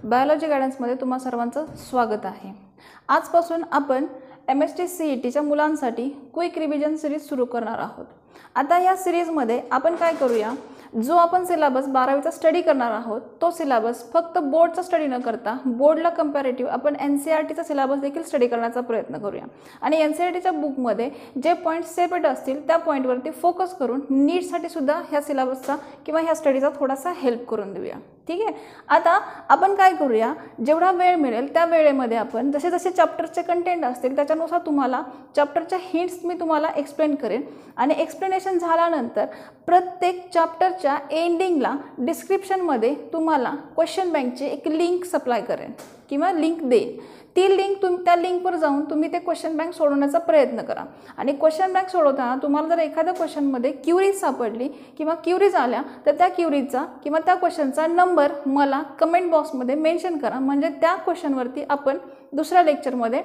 Biology गायडन्समध्ये तुम्हा सर्वांचं स्वागत आहे। आजपासून आपण MST CETच्या मुलांसाठी क्विक रिव्हिजन सिरीज सुरू करणार आहोत। आता या सिरीजमध्ये आपण काय करूया, जो आपण सिलेबस 12वीचा स्टडी करणार आहोत तो सिलेबस फक्त बोर्डचा स्टडी न करता बोर्डला कंपॅरेटिव्ह आपण NCERTचा सिलेबस देखील स्टडी करण्याचा प्रयत्न करूया आणि NCERTच्या बुकमध्ये जे पॉइंट सेपरेट असतील त्या पॉइंटवरती फोकस करून नीटसाठी सुद्धा ह्या सिलेबसचा किंवा ह्या स्टडीचा थोडासा हेल्प करून देऊया। ठीक आहे, आता आपण काय करूया, जेवढा वेळ मिळेल त्या वेळेमध्ये आपण जसे जसे चॅप्टरचे कंटेंट असतील त्याच्यानुसार तुम्हाला चॅप्टरच्या हिंट्स मी तुम्हाला एक्सप्लेन करेन आणि एक्सप्लेनेशन झाल्यानंतर प्रत्येक चॅप्टरच्या एंडिंगला डिस्क्रिप्शनमध्ये तुम्हाला क्वेश्चन बँकची एक लिंक सप्लाय करेन किंवा लिंक देईन। ती लिंक त्या लिंकवर जाऊन तुम्ही ते क्वेश्चन बँक सोडवण्याचा प्रयत्न करा आणि क्वेश्चन बँक सोडवताना तुम्हाला जर एखाद्या क्वेश्चनमध्ये क्युरीज सापडली किंवा क्युरीज आल्या तर त्या क्युरीजचा किंवा त्या क्वेश्चनचा नंबर मला कमेंट बॉक्समध्ये मेन्शन करा, म्हणजे त्या क्वेश्चनवरती आपण दुसऱ्या लेक्चरमध्ये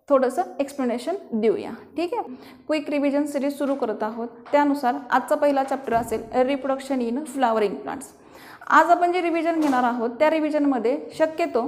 थोडंसं एक्सप्लेनेशन देऊया। ठीक आहे, क्विक रिव्हिजन सिरीज सुरू करत आहोत, त्यानुसार आजचा पहिला चॅप्टर असेल रिप्रोडक्शन इन फ्लावरिंग प्लांट्स। आज आपण जे रिव्हिजन घेणार आहोत त्या रिव्हिजनमध्ये शक्यतो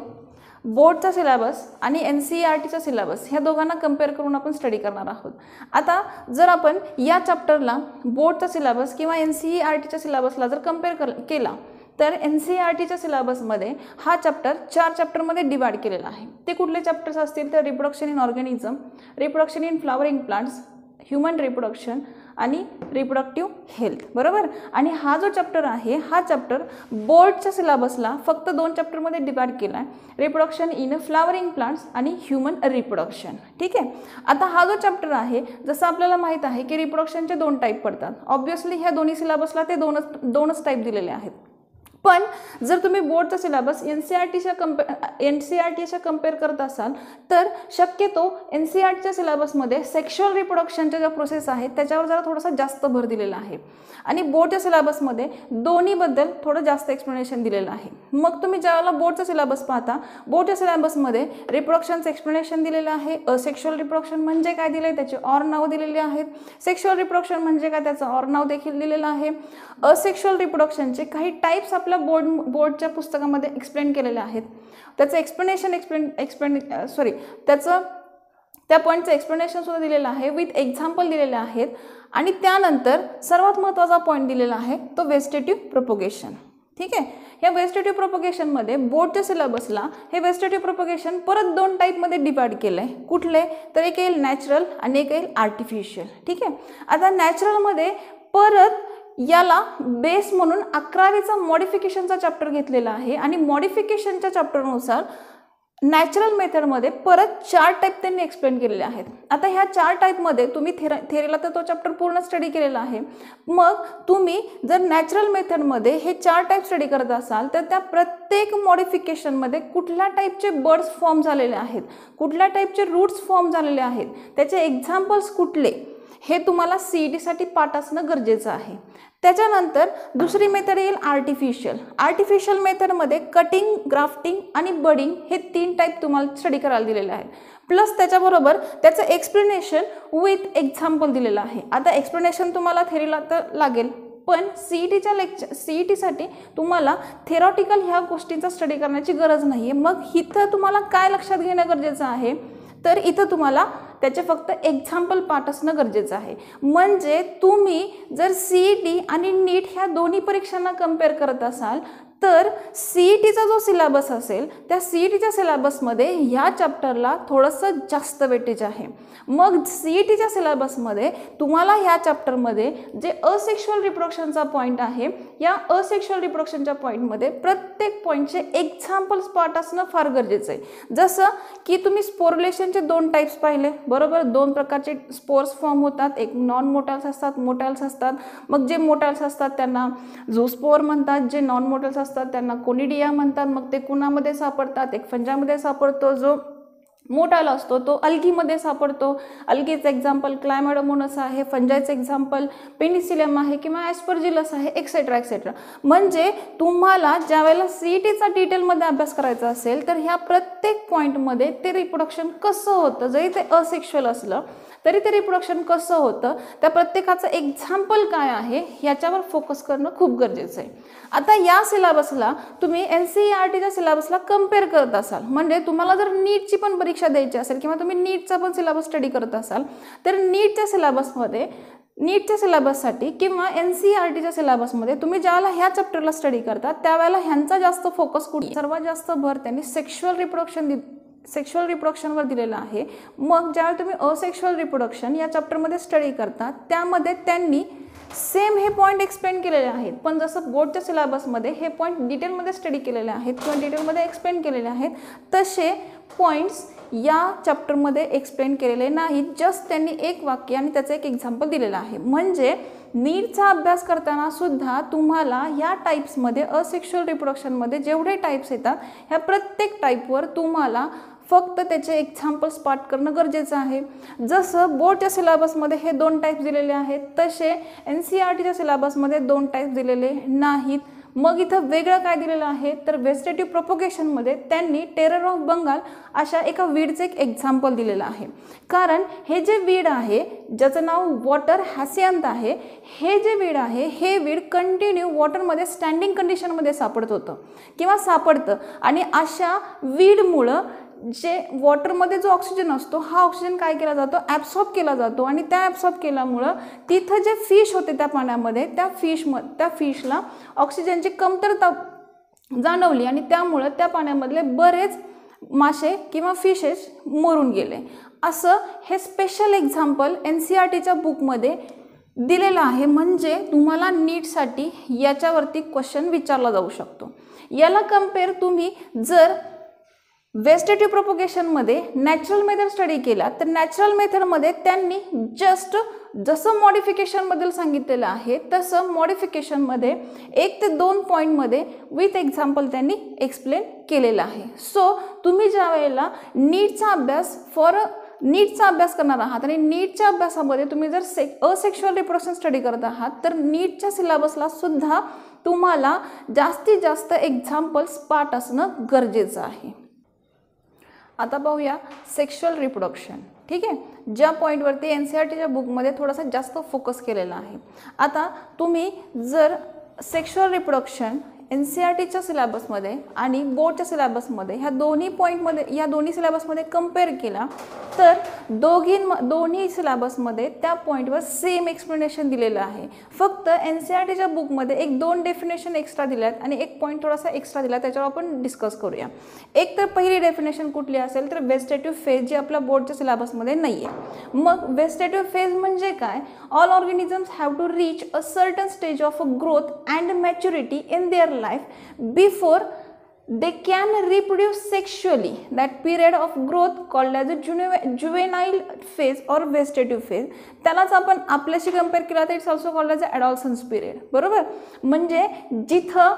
बोर्डचा सिलेबस आणि NCERTचा सिलेबस ह्या दोघांना कंपेअर करून आपण स्टडी करणार आहोत। आता जर आपण या चॅप्टरला बोर्डचा सिलेबस किंवा NCERTच्या सिलेबसला जर कंपेअर केला तर NCERTच्या सिलेबसमध्ये हा चॅप्टर 4 चॅप्टरमध्ये डिवाइड केलेला आहे। ते कुठले चॅप्टर्स असतील तर reproduction in organism, reproduction in flowering plants, human reproduction आणि रिप्रोडक्टिव्ह हेल्थ, बरोबर। आणि हा जो चॅप्टर आहे हा चॅप्टर बोर्डच्या सिलेबसला फक्त 2 चॅप्टरमध्ये डिवाइड केला आहे, रिप्रोडक्शन इन फ्लावरिंग प्लांट्स आणि ह्यूमन रिप्रोडक्शन। ठीक आहे, आता हा जो चॅप्टर आहे जसं आपल्याला माहित आहे की रिप्रोडक्शनचे 2 टाईप पडतात। ऑब्वियसली ह्या दोन्ही सिलेबसला ते दोनच टाईप दिलेले आहेत, पण जर तुम्ही बोर्डचा सिलेबस NCERTच्या कंपेअर करत असाल तर शक्यतो NCERTच्या सिलेबसमध्ये सेक्शुअल रिप्रोडक्शनच्या ज्या प्रोसेस आहेत त्याच्यावर जरा थोडासा जास्त भर दिलेला आहे आणि बोर्डच्या सिलेबसमध्ये दोन्हीबद्दल थोडं जास्त एक्सप्लेनेशन दिलेलं आहे। मग तुम्ही ज्यावेळेला बोर्डचा सिलेबस पाहता, बोर्डच्या सिलेबसमध्ये रिप्रोडक्शनचं एक्सप्लेनेशन दिलेलं आहे, असेक्शुअल रिप्रोडक्शन म्हणजे काय दिले त्याचे ऑर नाव दिलेले आहेत, सेक्शुअल रिप्रोडक्शन म्हणजे काय त्याचं ऑर नाव देखील दिलेलं आहे, असेक्शुअल रिप्रोडक्शनचे काही टाईप्स आपल्या बोर्डच्या पुस्तकामध्ये एक्सप्लेन केलेले आहेत, त्याचं त्या पॉईंटचं एक्सप्लेनेशन सुद्धा दिलेलं आहे, विथ एक्झाम्पल दिलेले आहेत आणि त्यानंतर सर्वात महत्त्वाचा पॉईंट दिलेला आहे तो वेजिटेटिव्ह प्रोपगेशन। ठीक आहे, या वेजिटेटिव्ह प्रोपगेशनमध्ये बोर्डच्या सिलेबसला हे वेजिटेटिव्ह प्रोपगेशन परत 2 टाईपमध्ये डिवाइड केलं आहे। कुठले तर एक येईल नॅचरल आणि एक येईल आर्टिफिशियल। ठीक आहे, आता नॅचरलमध्ये परत याला बेस म्हणून 11वीचा मॉडिफिकेशनचा चॅप्टर घेतलेला आहे आणि मॉडिफिकेशनच्या चॅप्टरनुसार नॅचरल मेथडमध्ये परत 4 टाईप त्यांनी एक्सप्लेन केलेले आहेत। आता ह्या 4 टाईपमध्ये तुम्ही थेरीला तर तो चॅप्टर पूर्ण स्टडी केलेला आहे, मग तुम्ही जर नॅचरल मेथडमध्ये हे 4 टाईप स्टडी करत असाल तर त्या प्रत्येक मॉडिफिकेशनमध्ये कुठल्या टाईपचे बर्ड्स फॉर्म झालेले आहेत, कुठल्या टाईपचे रूट्स फॉर्म झालेले आहेत, त्याचे एक्झाम्पल्स कुठले हे तुम्हाला CETसाठी पाठ असणं गरजेचं आहे। त्याच्यानंतर दुसरी मेथड येईल आर्टिफिशियल मेथडमध्ये कटिंग, ग्राफ्टिंग आणि बडिंग हे 3 टाईप तुम्हाला स्टडी करायला दिलेले आहेत, प्लस त्याच्याबरोबर त्याचं एक्सप्लेनेशन विथ एक्झाम्पल दिलेलं आहे। आता एक्सप्लेनेशन तुम्हाला थेरीला तर लागेल, पण CETसाठी तुम्हाला थेरॉटिकल ह्या गोष्टींचा स्टडी करण्याची गरज नाही आहे। मग इथं तुम्हाला काय लक्षात घेणं गरजेचं आहे तर इथं तुम्हाला त्याचे फक्त एक्झाम्पल पाठ असणं गरजेचं आहे, म्हणजे तुम्ही जर CET आणि नीट ह्या दोन्ही परीक्षांना कंपेअर करत असाल तर CETचा जो सिलेबस असेल त्या CETच्या सिलेबसमध्ये ह्या चॅप्टरला थोडंसं जास्त वेटेज आहे। मग CETच्या सिलेबसमध्ये तुम्हाला ह्या चॅप्टरमध्ये जे असेक्शुअल रिप्रोडक्शनचा पॉईंट आहे, या असेक्शुअल रिप्रोडक्शनच्या पॉईंटमध्ये प्रत्येक पॉईंटचे एक्झाम्पल्स पार्ट असणं फार गरजेचं आहे। जसं की तुम्ही स्पोरुलेशनचे 2 टाईप्स पाहिले, बरोबर, 2 प्रकारचे स्पोर्स फॉर्म होतात, एक नॉन मोटाल्स असतात, मोटाल्स असतात। मग जे मोटाल्स असतात त्यांना झूस्पोर म्हणतात, जे नॉन मोटाल्स असतात त्यांना कोनिडिया म्हणतात। मग ते कुणामध्ये सापडतात, एक फंजामध्ये सापडतो जो मोठाला असतो तो अल्गीमध्ये सापडतो. अल्गीचं एक्झाम्पल क्लायमॅडोमोनास आहे, फंजायचं एक्झाम्पल पेनिसिलियम आहे किंवा ॲस्परजिलस आहे, एक्सेट्रा एक्सेट्रा. म्हणजे तुम्हाला ज्यावेळेला CETचा डिटेलमध्ये अभ्यास करायचा असेल तर ह्या प्रत्येक पॉईंटमध्ये ते रिप्रोडक्शन कसं होतं, जरी ते असेक्शुअल असलं तरी ते रिप्रोडक्शन कसं होतं, त्या प्रत्येकाचं एक्झाम्पल काय आहे याच्यावर फोकस करणं खूप गरजेचं आहे. आता या सिलेबसला तुम्ही NCERTच्या सिलेबसला कम्पेअर करत असाल, म्हणजे तुम्हाला जर नीटची पण परीक्षा द्यायची असेल किंवा तुम्ही नीटचा पण सिलेबस स्टडी करत असाल तर नीटच्या सिलेबससाठी किंवा NCERTच्या सिलेबसमध्ये तुम्ही ज्यावेळेला ह्या चॅप्टरला स्टडी करता त्यावेळेला ह्यांचा जास्त फोकस कुठे, सर्वात जास्त भर त्यांनी सेक्शुअल रिप्रोडक्शनवर दिलेला आहे. मग ज्यावेळेला तुम्ही असेक्शुअल रिप्रोडक्शन या चॅप्टरमध्ये स्टडी करता त्यामध्ये त्यांनी सेम हे पॉईंट एक्सप्लेन केलेले आहेत, पण जसं बोर्डच्या सिलेबसमध्ये हे पॉईंट डिटेलमध्ये स्टडी केलेले आहेत किंवा डिटेलमध्ये एक्सप्लेन केलेले आहेत तसे पॉईंट्स या चॅप्टरमध्ये एक्सप्लेन केलेले नाहीत. जस्ट त्यांनी एक वाक्य आणि त्याचं एक एक्झाम्पल दिलेलं आहे. म्हणजे नीटचा अभ्यास करताना सुद्धा तुम्हाला या टाईप्समध्ये असेक्शुअल रिप्रोडक्शनमध्ये जेवढे टाईप्स येतात ह्या प्रत्येक टाईपवर तुम्हाला फक्त त्याचे एक्झाम्पल्स पाठ करणं गरजेचं आहे. जसं बोर्डच्या सिलेबसमध्ये हे 2 टाईप्स दिलेले आहेत तसे NCERTच्या सिलेबसमध्ये 2 टाईप्स दिलेले नाहीत. मग इथं वेगळं काय दिलेलं आहे तर व्हेजिटेटिव्ह प्रोपोगेशनमध्ये त्यांनी टेरर ऑफ बंगाल अशा एका वीडचं एक एक्झाम्पल दिलेलं आहे. कारण हे जे वीड आहे ज्याचं नाव वॉटर हॅसियांथ आहे, हे जे वीड आहे हे वीड कंटिन्यू वॉटरमध्ये स्टँडिंग कंडिशनमध्ये सापडत होतं किंवा सापडतं आणि अशा वीडमुळं जे वॉटरमध्ये जो ऑक्सिजन असतो हा ऑक्सिजन काय केला जातो, ॲब्सॉर्ब केला जातो आणि त्या ॲब्सॉर्ब केल्यामुळं तिथं जे फिश होते त्या पाण्यामध्ये त्या फिशला ऑक्सिजनची कमतरता जाणवली आणि त्यामुळं त्या पाण्यामधले बरेच मासे किंवा फिशेस मरून गेले. असं हे स्पेशल एक्झाम्पल NCERTच्या बुकमध्ये दिलेलं आहे. म्हणजे तुम्हाला नीटसाठी याच्यावरती क्वेश्चन विचारला जाऊ शकतो. याला कम्पेअर तुम्ही जर व्हेजिटेटिव्ह प्रोपोगेशनमध्ये नॅचरल मेथड स्टडी केला तर नॅचरल मेथडमध्ये त्यांनी जस्ट जसं मॉडिफिकेशनबद्दल सांगितलेलं आहे तसं मॉडिफिकेशनमध्ये 1 ते 2 पॉईंटमध्ये विथ एक्झाम्पल त्यांनी एक्सप्लेन केलेलं आहे. सो तुम्ही ज्या वेळेला नीटचा अभ्यास करणार आहात आणि नीटच्या अभ्यासामध्ये तुम्ही जर असेक्शुअल रिप्रोडक्शन स्टडी करत आहात तर नीटच्या सिलेबसला सुद्धा तुम्हाला जास्तीत जास्त एक्झाम्पल्स पाठ असणं गरजेचं आहे. आता पाहूया सेक्शुअल रिप्रोडक्शन. ठीक आहे, ज्या पॉईंटवरती NCERTच्या बुकमध्ये थोडासा जास्त फोकस केलेला आहे. आता तुम्ही जर सेक्शुअल रिप्रोडक्शन NCERTच्या सिलेबसमध्ये आणि बोर्डच्या सिलेबसमध्ये ह्या दोन्ही सिलेबसमध्ये कम्पेअर केला तर दोन्ही सिलेबसमध्ये त्या पॉईंटवर सेम एक्सप्लेनेशन दिलेलं आहे. फक्त NCERTच्या बुकमध्ये 1-2 डेफिनेशन एक्स्ट्रा दिल्यात आणि एक पॉईंट थोडासा एक्स्ट्रा दिला, त्याच्यावर आपण डिस्कस करूया. एक तर पहिली डेफिनेशन कुठली असेल तर व्हेजिटेटिव्ह फेज, जी आपल्या बोर्डच्या सिलेबसमध्ये नाही आहे. मग व्हेजिटेटिव्ह फेज म्हणजे काय? All organisms have to reach a certain stage of growth and maturity in their life before they can reproduce sexually. That period of growth called as a juvenile phase or vegetative phase. त्यालाच आपण आपल्याशी compare केला तर it's also called as adolescence period. बरोबर, म्हणजे जिथं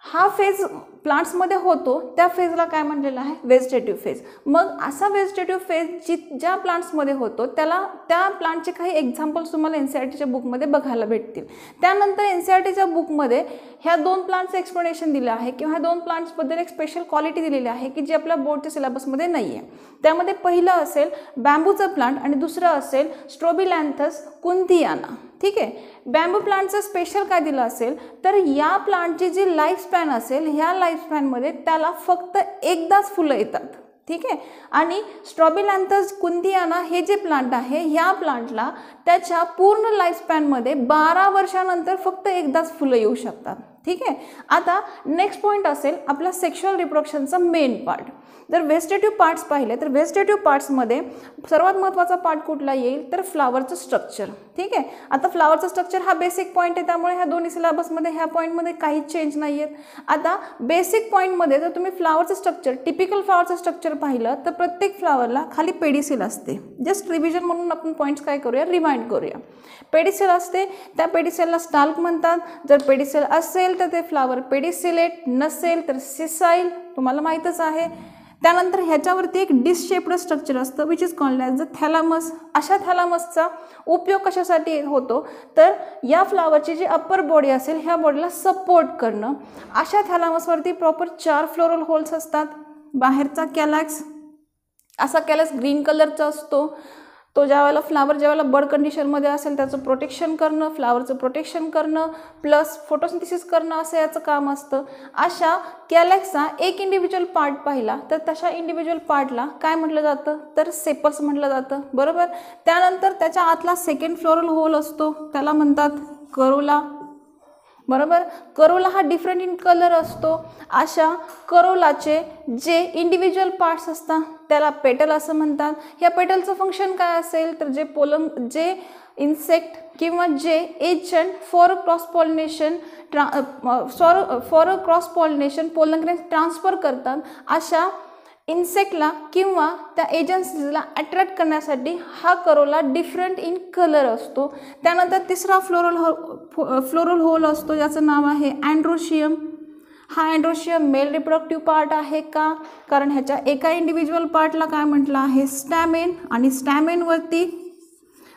हा phase प्लांट्समध्ये होतो त्या फेजला काय म्हणलेलं आहे? Vegetative phase. मग असा व्हेजिटेटिव्ह फेज ज्या प्लांट्समध्ये होतो त्या प्लांटचे काही एक्झाम्पल्स तुम्हाला NCERTच्या बुकमध्ये बघायला भेटतील. त्यानंतर NCERTच्या बुकमध्ये ह्या 2 प्लांट्सचं एक्सप्लेनेशन दिलं आहे किंवा ह्या 2 प्लांट्सबद्दल एक स्पेशल क्वालिटी दिलेली आहे की जी आपल्या बोर्डच्या सिलेबसमध्ये नाही आहे. त्यामध्ये पहिलं असेल बॅम्बूचं प्लांट आणि दुसरं असेल स्ट्रोबिलॅन्थस कुंथियाना. ठीक आहे, बॅम्बू प्लांटचं स्पेशल काय दिलं असेल तर या प्लांटची जी लाईफ स्पॅन असेल ह्या लाईफ स्पॅनमध्ये त्याला फक्त एकदाच फुलं येतात. ठीक आहे, आणि स्ट्रॉबिलॅन्थस कुंथियाना हे जे प्लांट आहे ह्या प्लांटला त्याच्या पूर्ण लाईफ स्पॅनमध्ये 12 वर्षानंतर फक्त एकदाच फुलं येऊ शकतात. ठीक आहे, आता नेक्स्ट पॉईंट असेल आपला सेक्शुअल रिप्रोडक्शनचा मेन पार्ट. जर व्हेजिटेटिव्ह पार्ट्स पाहिले तर व्हेजिटेटिव्ह पार्ट्समध्ये सर्वात महत्त्वाचा पार्ट कुठला येईल तर फ्लावरचं स्ट्रक्चर. ठीक आहे, आता फ्लावरचं स्ट्रक्चर हा बेसिक पॉईंट आहे, त्यामुळे ह्या दोन्ही सिलेबसमध्ये ह्या पॉईंटमध्ये काहीच चेंज नाही आहेत. आता बेसिक पॉईंटमध्ये जर तुम्ही फ्लावरचं स्ट्रक्चर, टिपिकल फ्लावरचं स्ट्रक्चर पाहिलं तर प्रत्येक फ्लावरला खाली पेडिसिल असते. जस्ट रिव्हिजन म्हणून आपण पॉईंट्स काय करूया, रिमाइंड करूया. पेडिसिल असते, त्या पेडिसिलला स्टाल्क म्हणतात. जर पेडिसिल असेल तर ते फ्लावर पेडिसिलेट, नसेल तर सिसाईल, तुम्हाला माहीतच आहे. त्यानंतर ह्याच्यावरती एक डिश शेप्ड स्ट्रक्चर असतं which is called as the thalamus. अशा थॅलामसचा उपयोग कशासाठी होतो तर या फ्लावरची जी अप्पर बॉडी असेल ह्या बॉडीला सपोर्ट करणं. अशा थॅलामसवरती प्रॉपर 4 फ्लोरल होल्स असतात. बाहेरचा कॅलॅक्स, असा कॅलॅक्स ग्रीन कलरचा असतो. तो ज्यावेळेला फ्लावर ज्यावेळेला बर्ड कंडिशनमध्ये असेल त्याचं प्रोटेक्शन करणं, फ्लावरचं प्रोटेक्शन करणं प्लस फोटोसिंथेसिस करणं असं याचं काम असतं. अशा कॅलॅक्सचा एक इंडिव्हिज्युअल पार्ट पाहिला तर तशा इंडिव्हिज्युअल पार्टला काय म्हटलं जातं तर सेपल्स म्हटलं जातं. बरोबर. त्यानंतर त्याच्या आतला सेकंड फ्लोरल होल असतो त्याला म्हणतात करोला. बरोबर. करोला हा डिफरंट इन कलर असतो. अशा करोलाचे जे इंडिव्हिज्युअल पार्ट्स असतात त्याला पेटल असं म्हणतात. ह्या पेटलचं फंक्शन काय असेल तर जे इन्सेक्ट किंवा जे agent for cross pollination pollen grains transfer करतात अशा इन्सेक्टला किंवा त्या एजन्सीला अट्रॅक्ट करण्यासाठी हा करोला डिफरंट इन कलर असतो. त्यानंतर तिसरा फ्लोरल होल असतो ज्याचं नाव आहे अँड्रोशियम. हा अँड्रोशियम मेल रिप्रोडक्टिव्ह पार्ट आहे का कारण ह्याच्या एका इंडिव्हिज्युअल पार्टला काय म्हटलं आहे स्टॅमेन. आणि स्टॅमेनवरती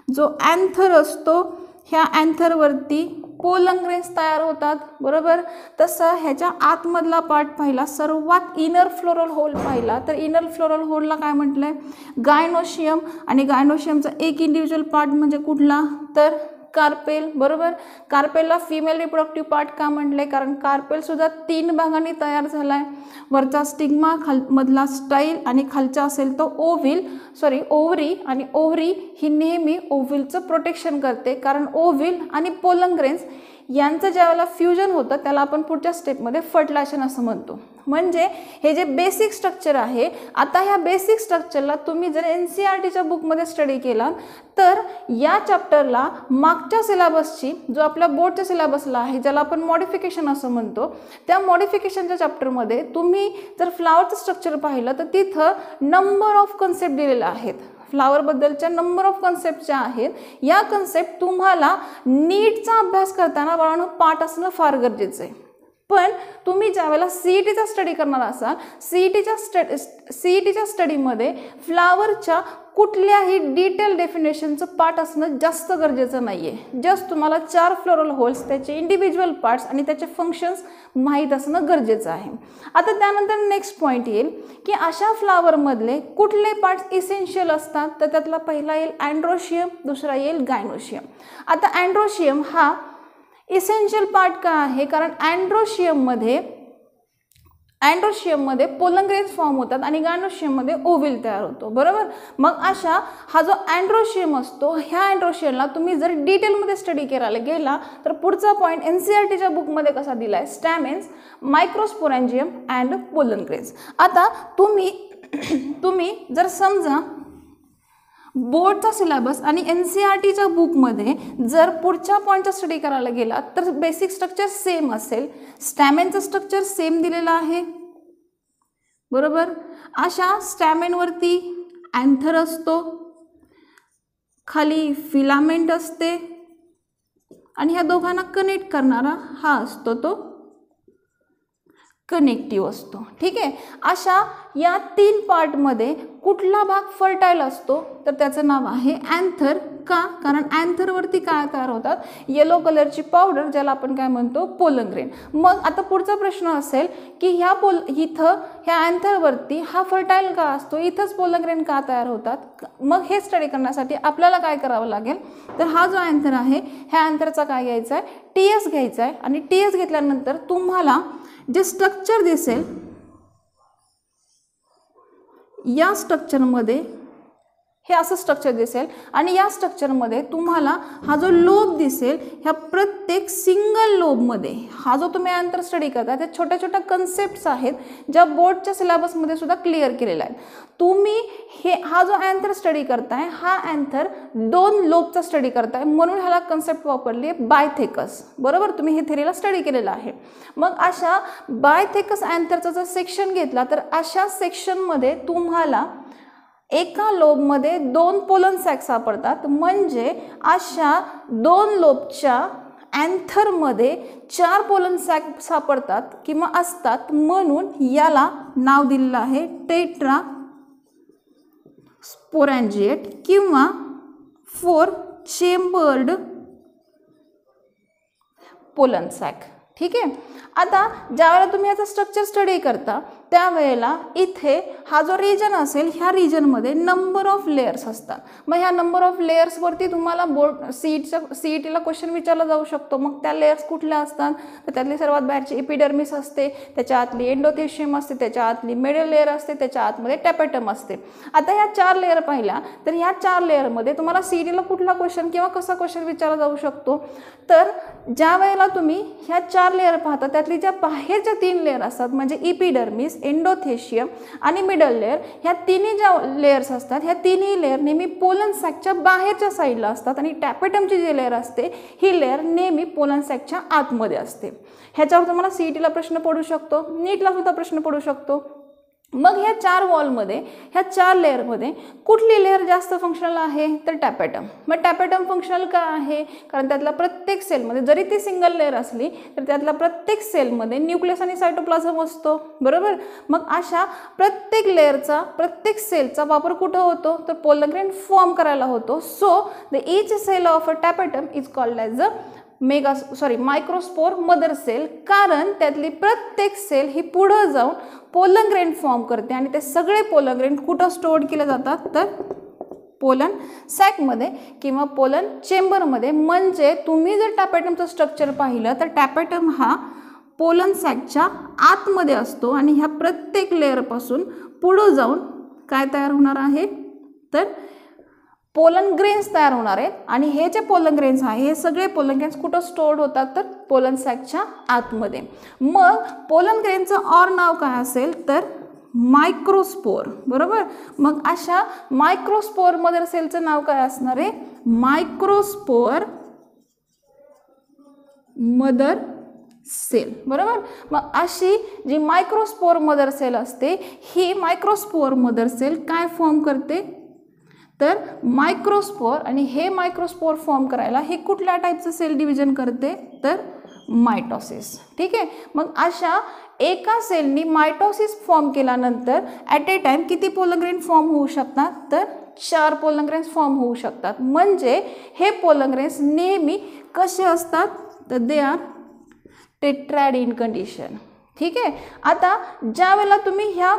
जो अँथर असतो ह्या अँथरवरती पोलन ग्रेन्स तयार होतात. बरोबर. तसं ह्याच्या आतमधला पार्ट पाहिला सर्वात इनर फ्लोरल होल पाहिला तर इनर फ्लोरल होलला काय म्हटलंय गायनोशियम. आणि गायनोशियमचा एक इंडिव्हिज्युअल पार्ट म्हणजे कुठला तर कार्पेल. बरोबर. कार्पेलला फिमेल रिप्रोडक्टिव्ह पार्ट का म्हटलंय कारण कार्पेल सुद्धा 3 भागांनी तयार झालाय. वरचा स्टिग्मा, मधला स्टाईल आणि खालचा असेल तो ओव्हरी. आणि ओव्हरी ही नेहमी ओव्हिलचं प्रोटेक्शन करते कारण ओव्हिल आणि पोलन ग्रेन्स यांचं ज्यावेळेला फ्युजन होतं त्याला आपण पुढच्या स्टेपमध्ये फर्टिलायझेशन असं म्हणतो. म्हणजे हे जे बेसिक स्ट्रक्चर आहे आता ह्या बेसिक स्ट्रक्चरला तुम्ही जर NCERTच्या बुकमध्ये स्टडी केला तर या चॅप्टरला मागच्या सिलेबसची जो आपल्या बोर्डच्या सिलेबसला आहे ज्याला आपण मॉडिफिकेशन असं म्हणतो त्या मॉडिफिकेशनच्या चॅप्टरमध्ये तुम्ही जर फ्लावरचं स्ट्रक्चर पाहिलं तर तिथं नंबर ऑफ कन्सेप्ट दिलेले आहेत. फ्लावरबद्दलच्या नंबर ऑफ कन्सेप्टच्या आहेत. या कन्सेप्ट तुम्हाला नीटचा अभ्यास करताना बाळांनो पाठ असणं फार गरजेचं आहे. पण तुम्ही ज्यावेळेला CETचा स्टडी करणार असाल CETच्या स्टडीमध्ये फ्लावरच्या कुठल्याही डिटेल डेफिनेशनचं पार्ट असणं जास्त गरजेचं नाही आहे. जस्ट तुम्हाला 4 फ्लोरल होल्स त्याचे इंडिव्हिज्युअल पार्ट्स आणि त्याचे फंक्शन्स माहीत असणं गरजेचं आहे. आता त्यानंतर नेक्स्ट पॉईंट येईल की अशा फ्लावरमधले कुठले पार्ट्स इसेन्शियल असतात तर त्यातला पहिला येईल अँड्रोशियम, दुसरा येईल गायनोशियम. आता अँड्रोशियम हा इसेन्शियल पार्ट का आहे कारण अँड्रोशियममध्ये पोलन ग्रेन्स फॉर्म होतात आणि गायनोशियममध्ये ओव्हिल तयार होतो. बरोबर. मग अशा हा जो अँड्रोशियम असतो ह्या अँड्रोशियमला तुम्ही जर डिटेलमध्ये स्टडी करायला गेला तर पुढचा पॉईंट NCERTच्या बुकमध्ये कसा दिला आहे स्टॅमेन्स, मायक्रोस्पोरॅन्जियम अँड पोलन ग्रेन्स. आता तुम्ही जर समजा बोर्डचा सिलेबस आणि NCERTच्या बुकमध्ये जर पुढच्या पॉईंटचा स्टडी करायला गेला तर बेसिक स्ट्रक्चर सेम असेल. स्टॅमेनचं स्ट्रक्चर सेम दिलेलं आहे. बरोबर. अशा स्टॅमेनवरती अँथर असतो, खाली फिलामेंट असते आणि ह्या दोघांना कनेक्ट करणारा हा असतो तो कनेक्टिव्ह असतो. ठीक आहे. अशा या 3 पार्टमध्ये कुठला भाग फर्टाईल असतो तर त्याचं नाव आहे अँथर. का कारण अँथरवरती काय तयार होतात येलो कलरची पावडर ज्याला आपण काय म्हणतो पोलन ग्रेन. मग आता पुढचा प्रश्न असेल की ह्या अँथरवरती हा फर्टाईल का असतो, इथंच पोलन ग्रेन का तयार होतात. मग हे स्टडी करण्यासाठी आपल्याला काय करावं लागेल तर हा जो अँथर आहे ह्या अँथरचा काय घ्यायचा आहे TS घ्यायचा आहे. आणि TS घेतल्यानंतर तुम्हाला जे स्ट्रक्चर दिसेल या स्ट्रक्चरमध्ये हे असं स्ट्रक्चर दिसेल आणि या स्ट्रक्चरमध्ये तुम्हाला हा जो लोब दिसेल ह्या प्रत्येक सिंगल लोबमध्ये हा जो तुम्ही अँथर स्टडी करता त्या छोट्या छोट्या कन्सेप्ट्स आहेत ज्या बोर्डच्या सिलेबसमध्ये सुद्धा क्लिअर केलेल्या आहेत. तुम्ही हा जो अँथर स्टडी करताय हा अँथर 2 लोबचा स्टडी करताय म्हणून ह्याला कन्सेप्ट वापरली आहे बायथेकस. बरोबर. तुम्ही हे थेरीला स्टडी केलेलं आहे. मग अशा बायथेकस अँथरचा जर सेक्शन घेतला तर अशा सेक्शनमध्ये तुम्हाला एका लोबमध्ये 2 पोलन सॅक सापडतात. म्हणजे अशा 2 लोबच्या अँथरमध्ये 4 पोलन सॅक सापडतात किंवा असतात, म्हणून याला नाव दिलेलं आहे टेट्रा स्पोरॅन्जिएट किंवा 4 चेंबर्ड पोलन सॅक. ठीक आहे. आता ज्यावेळेला तुम्ही याचा स्ट्रक्चर स्टडी करता त्यावेळेला इथे हा जो रिजन असेल ह्या रिजनमध्ये नंबर ऑफ लेयर्स असतात. मग ह्या नंबर ऑफ लेयर्सवरती तुम्हाला बोर्ड सीईटीला क्वेश्चन विचारला जाऊ शकतो. मग त्या लेयर्स कुठल्या असतात, तर त्यातली सर्वात बाहेरची एपिडर्मिस असते, त्याच्या आतली एंडोथेशियम असते, त्याच्या आतली मिडल लेयर असते, त्याच्या आतमध्ये टॅपेटम असते. आता ह्या 4 लेयर पाहिल्या तर ह्या 4 लेयरमध्ये तुम्हाला सीईटीला कुठला क्वेश्चन किंवा कसा क्वेश्चन विचारला जाऊ शकतो, तर ज्या वेळेला तुम्ही ह्या 4 लेयर पाहता त्यातली ज्या बाहेरच्या 3 लेयर असतात म्हणजे एपिडर्मिस, एंडोथेशियम आणि मिडल लेयर, ह्या तिन्ही ज्या लेयर्स असतात ह्या तिन्ही लेयर नेहमी पोलन सॅकच्या बाहेरच्या साईडला असतात आणि टॅपेटमची जी लेयर असते ही लेयर नेहमी पोलन सॅकच्या आतमध्ये असते. ह्याच्यावर तुम्हाला सीईटीला प्रश्न पडू शकतो, नीटला सुद्धा प्रश्न पडू शकतो. मग ह्या 4 वॉलमध्ये ह्या 4 लेअरमध्ये कुठली लेअर जास्त फंक्शनल आहे, तर टॅपेटम. मग टॅपेटम फंक्शनल का आहे, कारण त्यातला प्रत्येक सेलमध्ये जरी ती सिंगल लेअर असली तर त्यातला प्रत्येक सेलमध्ये न्यूक्लियस आणि सायटोप्लाझम असतो, बरोबर. मग अशा प्रत्येक लेअरचा प्रत्येक सेलचा वापर कुठं होतो, तर पोलन फॉर्म करायला होतो. So the each cell of a tapetum is called as a microspore mother cell, कारण त्यातली प्रत्येक सेल ही पुढे जाऊन पोलन ग्रेन फॉर्म करते आणि ते सगळे पोलन ग्रेन कुठं स्टोअर केले जातात, तर पोलन सॅकमध्ये किंवा पोलन चेंबरमध्ये. म्हणजे तुम्ही जर टॅपेटमचं स्ट्रक्चर पाहिलं तर टॅपेटम हा पोलन सॅकच्या आतमध्ये असतो आणि ह्या प्रत्येक लेअरपासून पुढे जाऊन काय तयार होणार आहे, तर पोलन ग्रेन्स तयार होणार आहेत. आणि हे जे पोलन ग्रेन्स आहे हे सगळे पोलन ग्रेन्स कुठं स्टोअर्ड होतात, तर पोलन सॅकच्या आतमध्ये. मग पोलन ग्रेनचं और नाव काय असेल, तर मायक्रोस्पोर, बरोबर. मग अशा मायक्रोस्पोर मदर सेलचं नाव काय असणार आहे, मायक्रोस्पोर मदर सेल, बरोबर. मग अशी जी मायक्रोस्पोर मदर सेल असते ही मायक्रोस्पोर मदर सेल काय फॉर्म करते, तर मायक्रोस्पोर. आणि हे मायक्रोस्पोर फॉर्म करायला हे कुठल्या टाईपचं सेल डिव्हिजन करते, तर मायटोसिस. ठीक आहे. मग अशा एका सेलनी मायटोसिस फॉर्म केल्यानंतर ॲट ए टाइम किती पोलन ग्रेन फॉर्म होऊ शकतात, तर 4 पोलन ग्रेन्स फॉर्म होऊ शकतात. म्हणजे हे पोलन ग्रेन्स नेहमी कसे असतात, तर दे आर टेट्रॅड इन कंडिशन. ठीक आहे. आता ज्या वेळेला तुम्ही ह्या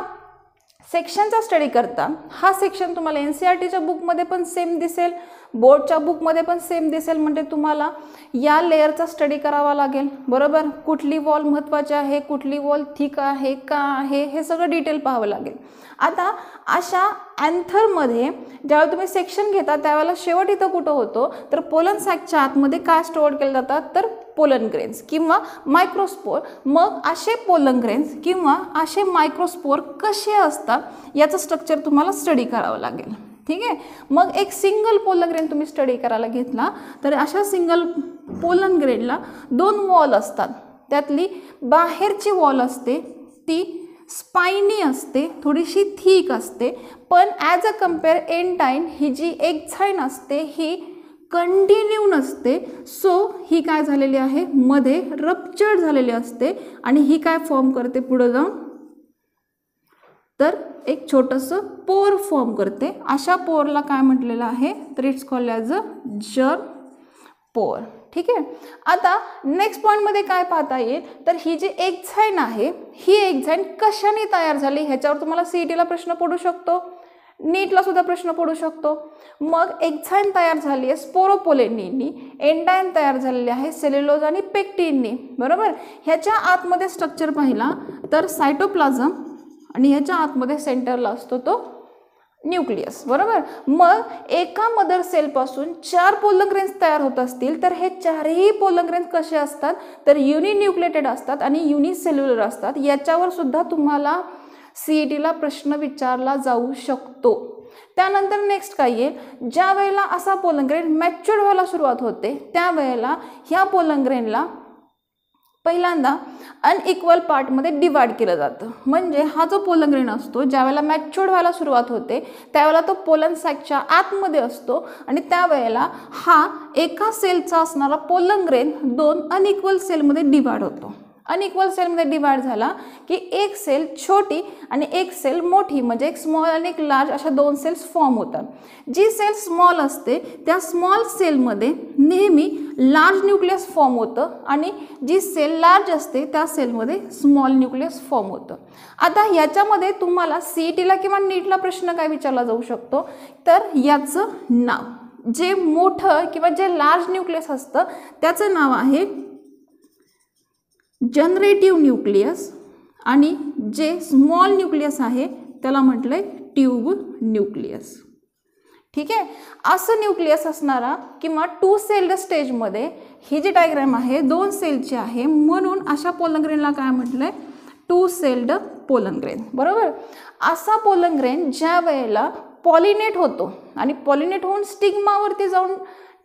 सेक्शनचा स्टडी करता, हा सेक्शन तुम्हाला NCERTच्या बुकमध्ये पण सेम दिसेल, बोर्डच्या बुकमध्ये पण सेम दिसेल. म्हणजे तुम्हाला या लेअरचा स्टडी करावा लागेल, बरोबर. कुठली वॉल महत्त्वाची आहे, कुठली वॉल थिक आहे, का आहे, हे सगळं डिटेल पाहावं लागेल. आता अशा अँथरमध्ये ज्यावेळेला तुम्ही सेक्शन घेता त्यावेळेला शेवट इथं कुठं होतो, तर पोलन सॅकच्या आतमध्ये काय स्टोअर केले जातात, तर पोलन ग्रेन्स किंवा मायक्रोस्पोर. मग असे पोलन ग्रेन्स किंवा असे मायक्रोस्पोर कसे असतात याचं स्ट्रक्चर तुम्हाला स्टडी करावं लागेल. ठीक आहे. मग एक सिंगल पोलन ग्रेन तुम्ही स्टडी करायला घेतला तर अशा सिंगल पोलन ग्रेनला 2 वॉल असतात. त्यातली बाहेरची वॉल असते ती स्पायनी असते, थोडीशी थिक असते, पण ॲज अ कम्पेअर एंडाइन ही जी एक्झाइन असते ही कंटिन्यू नसते. सो ही काय झालेली आहे, मध्ये रप्चर्ड झालेली असते आणि ही काय फॉर्म करते पुढे जाऊन, तर एक छोटंसं पोर फॉर्म करते. अशा पोरला काय म्हटलेलं आहे, तर it's called as a germ पोर. ठीक आहे. आता नेक्स्ट पॉईंटमध्ये काय पाहता येईल, तर ही जी एक्झाइन आहे ही एक्झाइन कशाने तयार झाली ह्याच्यावर तुम्हाला सीईटीला प्रश्न पडू शकतो, नीटला सुद्धा प्रश्न पडू शकतो. मग एक्झाइन तयार झाली आहे स्पोरोपोलेनिननी, एंडाइन तयार झालेली आहे सेल्युलोज आणि पेक्टिननी, बरोबर. ह्याच्या आतमध्ये स्ट्रक्चर पाहिला तर सायटोप्लाझम आणि ह्याच्या आतमध्ये सेंटरला असतो तो न्यूक्लियस, बरोबर. मग एका मदर सेलपासून 4 पोलन ग्रेन्स तयार होत असतील तर हे 4ही पोलन ग्रेन्स कसे असतात, तर युनिन्यूक्लिएटेड असतात आणि युनिसेल्युलर असतात. याच्यावर सुद्धा तुम्हाला सीईटीला प्रश्न विचारला जाऊ शकतो. त्यानंतर नेक्स्ट काय येईल, ज्या वेळेला असा पोलन ग्रेन मॅच्युअर्ड व्हायला सुरुवात होते त्यावेळेला ह्या पोलन ग्रेनला पहिल्यांदा अनइक्वल पार्टमध्ये डिवाइड केलं जातं. म्हणजे हा जो पोलन ग्रेन असतो ज्यावेळेला मॅच्युअर्ड व्हायला सुरुवात होते त्यावेळेला तो पोलन सॅकच्या आतमध्ये असतो आणि त्यावेळेला हा एका सेलचा असणारा पोलन ग्रेन 2 अनइक्वल सेलमध्ये डिवाइड होतो. अनइक्वल सेलमध्ये डिवाइड झाला की एक सेल छोटी आणि एक सेल मोठी म्हणजे एक स्मॉल आणि एक लार्ज अशा 2 सेल्स फॉर्म होतात. जी सेल स्मॉल असते त्या स्मॉल सेलमध्ये नेहमी लार्ज न्यूक्लियस फॉर्म होतं आणि जी सेल लार्ज असते त्या सेलमध्ये स्मॉल न्यूक्लियस फॉर्म होतं. आता याच्यामध्ये तुम्हाला CETला किंवा नीटला प्रश्न काय विचारला जाऊ शकतो तर याचं नाव जे मोठं किंवा जे लार्ज न्यूक्लियस असतं त्याचं नाव आहे जनरेटिव्ह न्यूक्लियस आणि जे स्मॉल न्यूक्लियस आहे त्याला म्हटलंय ट्यूब न्यूक्लियस. ठीक आहे, असं न्यूक्लियस असणारा किंवा 2 सेल्ड स्टेजमध्ये ही जी डायग्राम आहे 2 सेलची आहे म्हणून अशा पोलन ग्रेनला काय म्हटलंय 2 सेल्ड पोलन ग्रेन. बरोबर, असा पोलन ग्रेन ज्या वेळेला पॉलिनेट होतो आणि पॉलिनेट होऊन स्टिग्मावरती जाऊन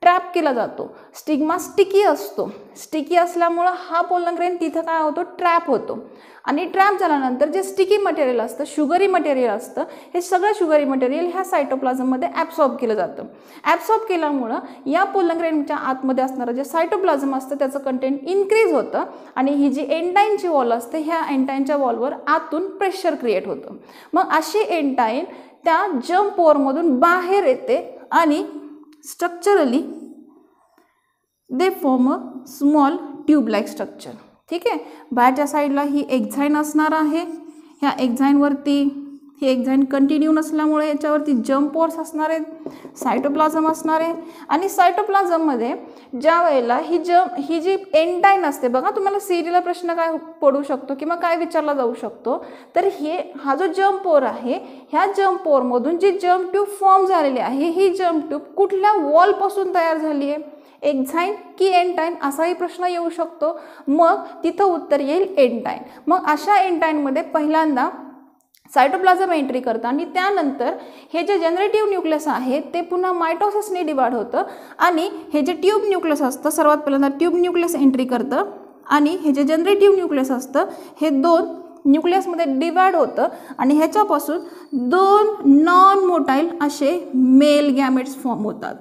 ट्रॅप केला जातो. स्टिग्मा स्टिकी असतो. स्टिकी असल्यामुळं हा पोलन ग्रेन तिथं काय होतो ट्रॅप होतो आणि ट्रॅप झाल्यानंतर जे स्टिकी मटेरियल असतं शुगरी मटेरियल असतं हे सगळं शुगरी मटेरियल ह्या सायटोप्लाझममध्ये ॲब्सॉर्ब केलं जातं. ॲब्सॉर्ब केल्यामुळं या पोलन ग्रेनच्या आतमध्ये असणारं जे सायटोप्लाझम असतं त्याचं कंटेंट इन्क्रीज होतं आणि ही जी एंटाईनची वॉल असते ह्या एंटाईनच्या वॉलवर आतून प्रेशर क्रिएट होतं. मग अशी एंटाईन त्या जम्प पोअरमधून बाहेर येते आणि structurally they form a small tube like structure. ठीक आहे, बाहेरच्या साईडला ही एक्झाईन असणार आहे. ह्या एक्झाईनवरती ही एक्झाईन कंटिन्यू नसल्यामुळे याच्यावरती जम्प पोर्स असणार आहेत, सायटोप्लाझम असणार आहे आणि सायटोप्लाझममध्ये ज्या वेळेला ही जी एंटाईन असते बघा तुम्हाला CETला प्रश्न काय पडू शकतो किंवा काय विचारला जाऊ शकतो तर हा जो जम्प पोर आहे ह्या जम्प पोरमधून जी जम्प ट्यूब फॉर्म झालेली आहे ही जम्प ट्यूब कुठल्या वॉलपासून तयार झाली आहे एक्झाईन की एंटाईन असाही प्रश्न येऊ शकतो. मग तिथं उत्तर येईल एंटाईन. मग अशा एंटाईनमध्ये पहिल्यांदा सायटोप्लाझम एंट्री करतं आणि त्यानंतर हे जे जनरेटिव्ह न्यूक्लियस आहे ते पुन्हा मायटोसिसने डिवाइड होतं आणि हे जे ट्यूब न्यूक्लियस असतं सर्वात पहिल्यांदा ट्यूब न्यूक्लियस एंट्री करतं आणि हे जे जनरेटिव्ह न्यूक्लियस असतं हे 2 न्यूक्लियसमध्ये डिवाइड होतं आणि ह्याच्यापासून 2 नॉन मोटाईल असे मेल गॅमेट्स फॉर्म होतात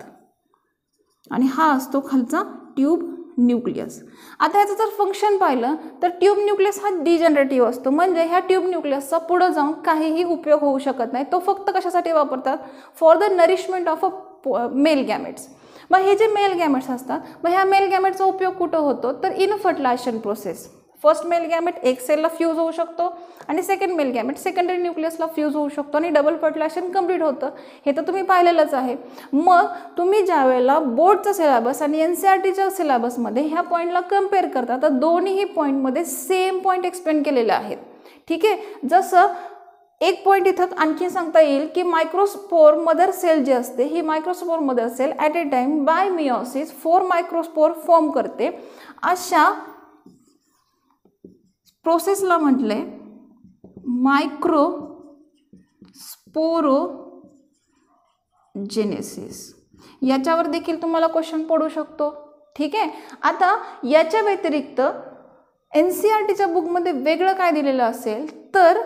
आणि हा असतो खालचा ट्यूब न्यूक्लियस. आता ह्याचं जर फंक्शन पाहिलं तर ट्यूब न्यूक्लियस हा डिजनरेटिव्ह असतो म्हणजे ह्या ट्यूब न्यूक्लियसचा पुढे जाऊन काहीही उपयोग होऊ शकत नाही. तो फक्त कशासाठी वापरतात for the nourishment of a male gametes. मग हे जे मेल गॅमेट्स असतात मग ह्या मेल गॅमेटचा उपयोग कुठं होतो तर in fertilisation process. First male gamete एक सेलला फ्यूज होऊ शकतो आणि सेकंड मेल गॅमेट सेकंडरी न्यूक्लियसला फ्यूज होऊ शकतो आणि डबल फर्टिलायझेशन कंप्लीट होतं. हे तर तुम्ही पाहिलेलंच आहे. मग तुम्ही ज्या वेळेला बोर्डचा सिलेबस आणि NCERTच्या सिलेबसमध्ये ह्या पॉईंटला कम्पेअर करता तर दोन्ही पॉईंटमध्ये सेम पॉईंट एक्सप्लेन केलेले आहेत. ठीक आहे, जसं एक पॉईंट इथं आणखी सांगता येईल की मायक्रोस्पोर मदर सेल जी असते ही microspore mother cell at a time by meiosis 4 microspore form करते. अशा प्रोसेसला म्हटले मायक्रोस्पोरोजेनेसिस. याच्यावर देखील तुम्हाला क्वेश्चन पडू शकतो. ठीक आहे, आता याच्या व्यतिरिक्त NCERTच्या बुकमध्ये वेगळं काय दिलेलं असेल तर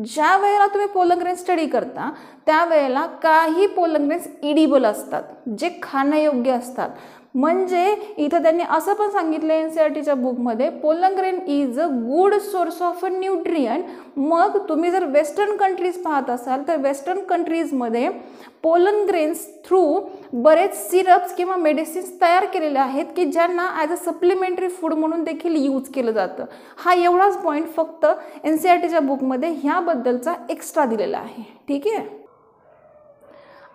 ज्या वेळेला तुम्ही पोलन ग्रेन स्टडी करता त्यावेळेला काही पोलन ग्रेन्स इडिबल असतात जे खाण्यायोग्य असतात. म्हणजे इथं त्यांनी असं पण सांगितलं NCERTच्या बुकमध्ये pollen grain is a good source of a nutrient. मग तुम्ही जर वेस्टर्न कंट्रीज पाहत असाल तर वेस्टर्न कंट्रीजमध्ये पोलन ग्रेन्स थ्रू बरेच सिरप्स किंवा मेडिसिन्स तयार केलेले आहेत की ज्यांना ॲज अ सप्लिमेंटरी फूड म्हणून देखील यूज केलं जातं. हा एवढाच पॉईंट फक्त NCERTच्या बुकमध्ये ह्याबद्दलचा एक्स्ट्रा दिलेला आहे. ठीक आहे,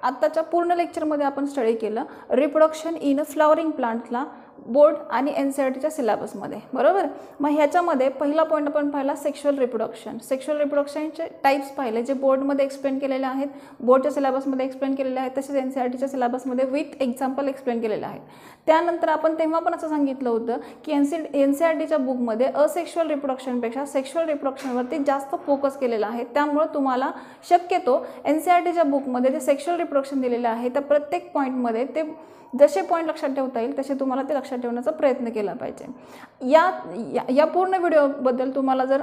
आत्ताच्या पूर्ण लेक्चरमध्ये आपण स्टडी केलं रिप्रोडक्शन इन फ्लॉवरिंग प्लांट्सला बोर्ड आणि NCERTच्या सिलेबसमध्ये. बरोबर, मग ह्याच्यामध्ये पहिला पॉईंट आपण पाहिला सेक्शुअल रिप्रोडक्शन. सेक्शुअल रिप्रोडक्शनचे टाईप्स पाहिले जे बोर्डमध्ये एक्सप्लेन केलेले आहेत, बोर्डच्या सिलेबसमध्ये एक्सप्लेन केलेले आहेत, तसेच NCERTच्या सिलेबसमध्ये विथ एक्झाम्पल एक्सप्लेन केलेले आहेत. त्यानंतर आपण तेव्हा पण असं सांगितलं होतं की NCERTच्या बुकमध्ये असेक्शुअल रिप्रोडक्शनपेक्षा सेक्शुअल रिप्रोडक्शनवरती जास्त फोकस केलेला आहे. त्यामुळे तुम्हाला शक्यतो NCERTच्या बुकमध्ये जे सेक्शुअल रिप्रोडक्शन दिलेलं आहे त्या प्रत्येक पॉईंटमध्ये ते जसे पॉईंट लक्षात ठेवता येईल तसे तुम्हाला ते लक्षात लक्षात ठेवण्याचा प्रयत्न केला पाहिजे। या पूर्ण व्हिडिओबद्दल तुम्हाला जर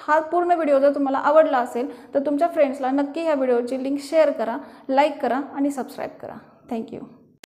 हा पूर्ण व्हिडिओ जर तुम्हाला आवडला असेल तर तुमच्या फ्रेंड्सला नक्की ह्या व्हिडिओची लिंक शेअर करा, लाईक करा आणि सबस्क्राईब करा। थँक्यू।